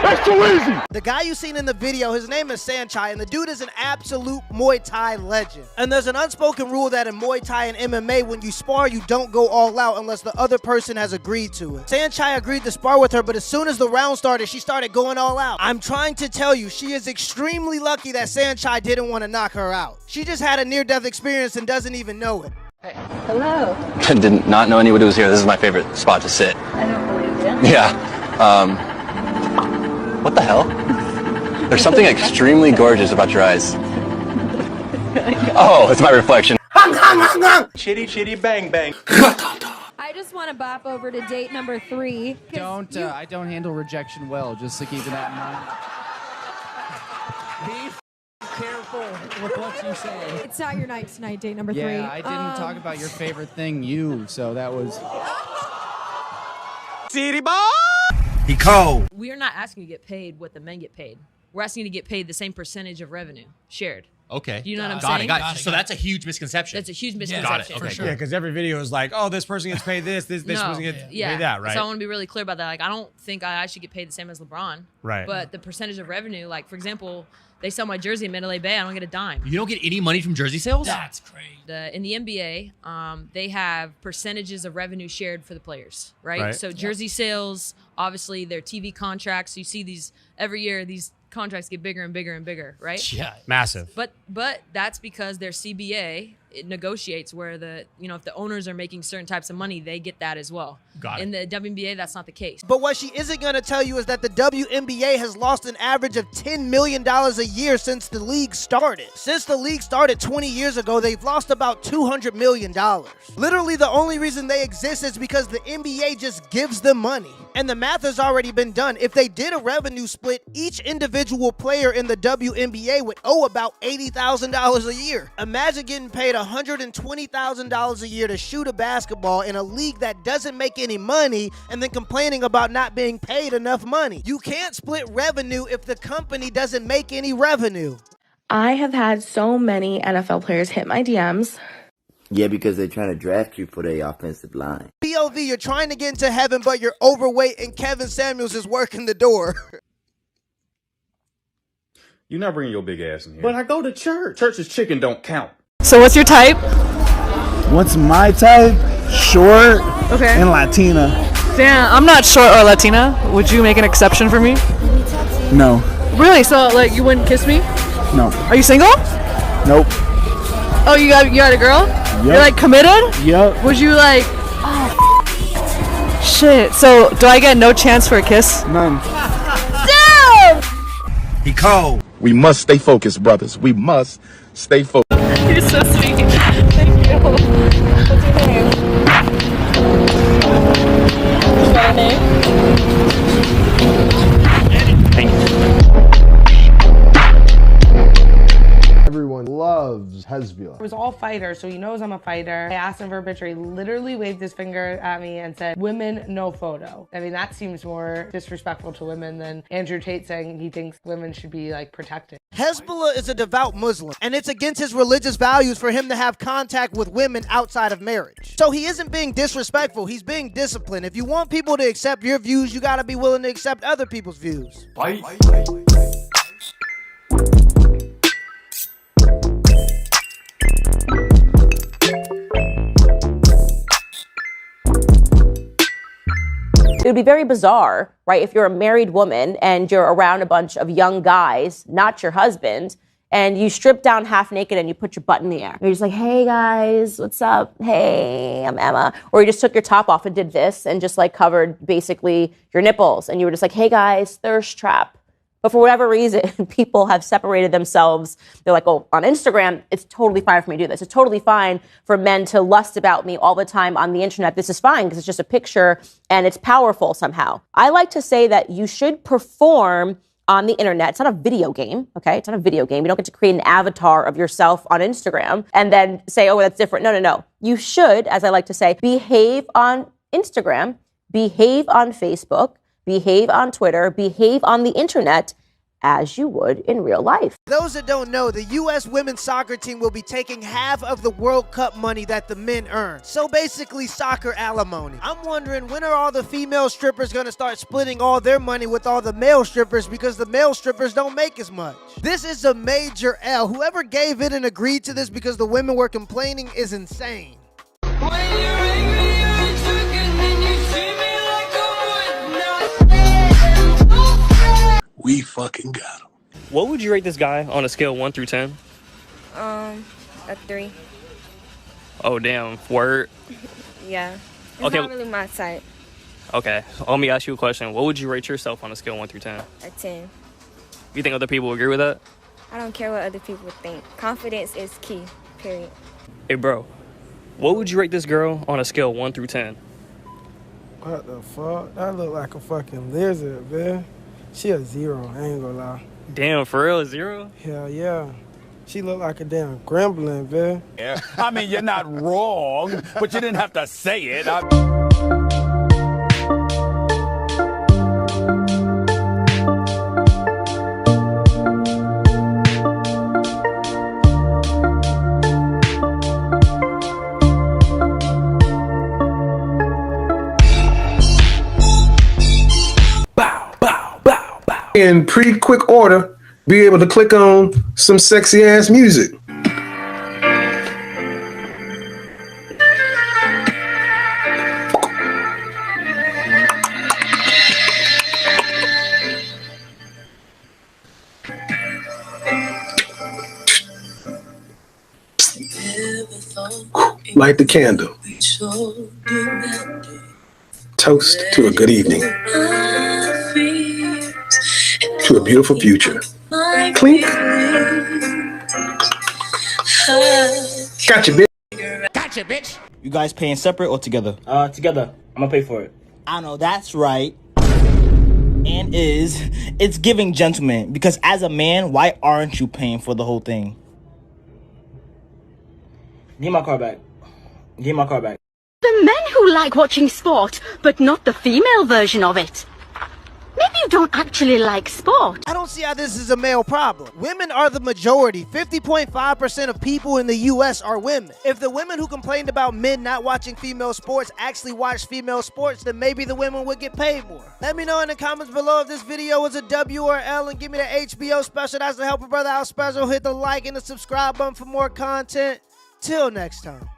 That's too easy. The guy you seen in the video, his name is Sanchai, and the dude is an absolute Muay Thai legend. And there's an unspoken rule that in Muay Thai and MMA, when you spar, you don't go all out unless the other person has agreed to it. Sanchai agreed to spar with her, but as soon as the round started, she started going all out. I'm trying to tell you, she is extremely lucky that Sanchai didn't want to knock her out. She just had a near-death experience and doesn't even know it. Hey. Hello. I did not know anybody was here. This is my favorite spot to sit. I don't believe you. Yeah. What the hell? There's something extremely gorgeous about your eyes. Oh, it's my reflection. Chitty chitty bang bang. I just want to bop over to date number 3. I don't handle rejection well, just to keep that in mind. Be careful with what you say. It's not your night tonight, date number 3. Yeah, I didn't talk about your favorite thing, so that was... City ball. He cold. We are not asking you to get paid what the men get paid. We're asking you to get paid the same percentage of revenue shared. Okay. Do you know what I'm saying? Got it. So that's a huge misconception. That's a huge misconception. Got it. Okay, sure. Yeah, because every video is like, oh, this person gets paid this person gets paid that, right? So I want to be really clear about that. Like, I don't think I should get paid the same as LeBron. Right. But the percentage of revenue, like, for example, they sell my jersey in Mandalay Bay, I don't get a dime. You don't get any money from jersey sales? That's crazy. In the NBA, they have percentages of revenue shared for the players, right? So jersey sales, obviously their TV contracts. You see these every year, these contracts get bigger and bigger and bigger, right? Yeah. Massive. But that's because their CBA, it negotiates where if the owners are making certain types of money, they get that as well. Got it. In the WNBA, that's not the case. But what she isn't going to tell you is that the WNBA has lost an average of $10 million a year since the league started. Since the league started 20 years ago, they've lost about $200 million. Literally, the only reason they exist is because the NBA just gives them money. And the math has already been done. If they did a revenue split, each individual player in the WNBA would owe about $80,000 a year. Imagine getting paid $120,000 a year to shoot a basketball in a league that doesn't make any money and then complaining about not being paid enough money. You can't split revenue if the company doesn't make any revenue. I have had so many NFL players hit my DMs. Yeah, because they're trying to draft you for their offensive line. POV, you're trying to get into heaven, but you're overweight and Kevin Samuels is working the door. You're not bringing your big ass in here. But I go to church. Church's chicken don't count. So what's your type? What's my type? Short and Latina. Damn, I'm not short or Latina. Would you make an exception for me? No. Really? So like you wouldn't kiss me? No. Are you single? Nope. Oh, you got a girl? Yep. You're like committed? Yep. Would you like? Oh, shit. So do I get no chance for a kiss? None. Damn! He cold. We must stay focused, brothers. We must stay focused. You're so sweet. Thank you. What's your name? Is that a name? Thank you. Everyone loves Hezbollah. It was all fighters, so he knows I'm a fighter. I asked him for a picture. He literally waved his finger at me and said, "Women, no photo." I mean, that seems more disrespectful to women than Andrew Tate saying he thinks women should be like protected. Hezbollah is a devout Muslim, and it's against his religious values for him to have contact with women outside of marriage. So he isn't being disrespectful, he's being disciplined. If you want people to accept your views, you gotta be willing to accept other people's views. Bye. It would be very bizarre, right, if you're a married woman and you're around a bunch of young guys, not your husband, and you strip down half naked and you put your butt in the air. You're just like, hey guys, what's up? Hey, I'm Emma. Or you just took your top off and did this and just like covered basically your nipples. And you were just like, hey guys, thirst trap. But for whatever reason, people have separated themselves. They're like, oh, on Instagram, it's totally fine for me to do this. It's totally fine for men to lust about me all the time on the internet. This is fine because it's just a picture and it's powerful somehow. I like to say that you should perform on the internet. It's not a video game, okay? It's not a video game. You don't get to create an avatar of yourself on Instagram and then say, oh, that's different. No. You should, as I like to say, behave on Instagram, behave on Facebook, behave on Twitter, behave on the internet as you would in real life. Those that don't know, the U.S. women's soccer team will be taking half of the World Cup money that the men earn. So basically soccer alimony. I'm wondering, when are all the female strippers gonna start splitting all their money with all the male strippers, because the male strippers don't make as much? This is a major L. Whoever gave in and agreed to this because the women were complaining is insane. We fucking got him. What would you rate this guy on a scale of 1 through 10? A 3. Oh, damn. Word. Yeah. It's Okay. not really my type. Okay. Let me ask you a question. What would you rate yourself on a scale of 1 through 10? A 10. You think other people agree with that? I don't care what other people think. Confidence is key, period. Hey, bro. What would you rate this girl on a scale of 1 through 10? What the fuck? That look like a fucking lizard, man. She a 0, I ain't gonna lie. Damn, for real, a 0? Hell yeah. She look like a damn gremlin, man. Yeah. I mean, you're not wrong, but you didn't have to say it. In pretty quick order, be able to click on some sexy ass music. Light the candle. Toast to a good evening. To a beautiful future. Clink. Gotcha, bitch. Gotcha, bitch. You guys paying separate or together? Together. I'm gonna pay for it. I know, that's right. And it's giving gentlemen, because as a man, why aren't you paying for the whole thing? Give my car back. Give my car back. The men who like watching sport, but not the female version of it. Maybe you don't actually like sport. I don't see how this is a male problem. Women are the majority. 50.5% of people in the US are women. If the women who complained about men not watching female sports actually watch female sports, then maybe the women would get paid more. Let me know in the comments below if this video was a W or L, and give me the HBO special. That's the Help a Brother Out special. Hit the like and the subscribe button for more content. Till next time.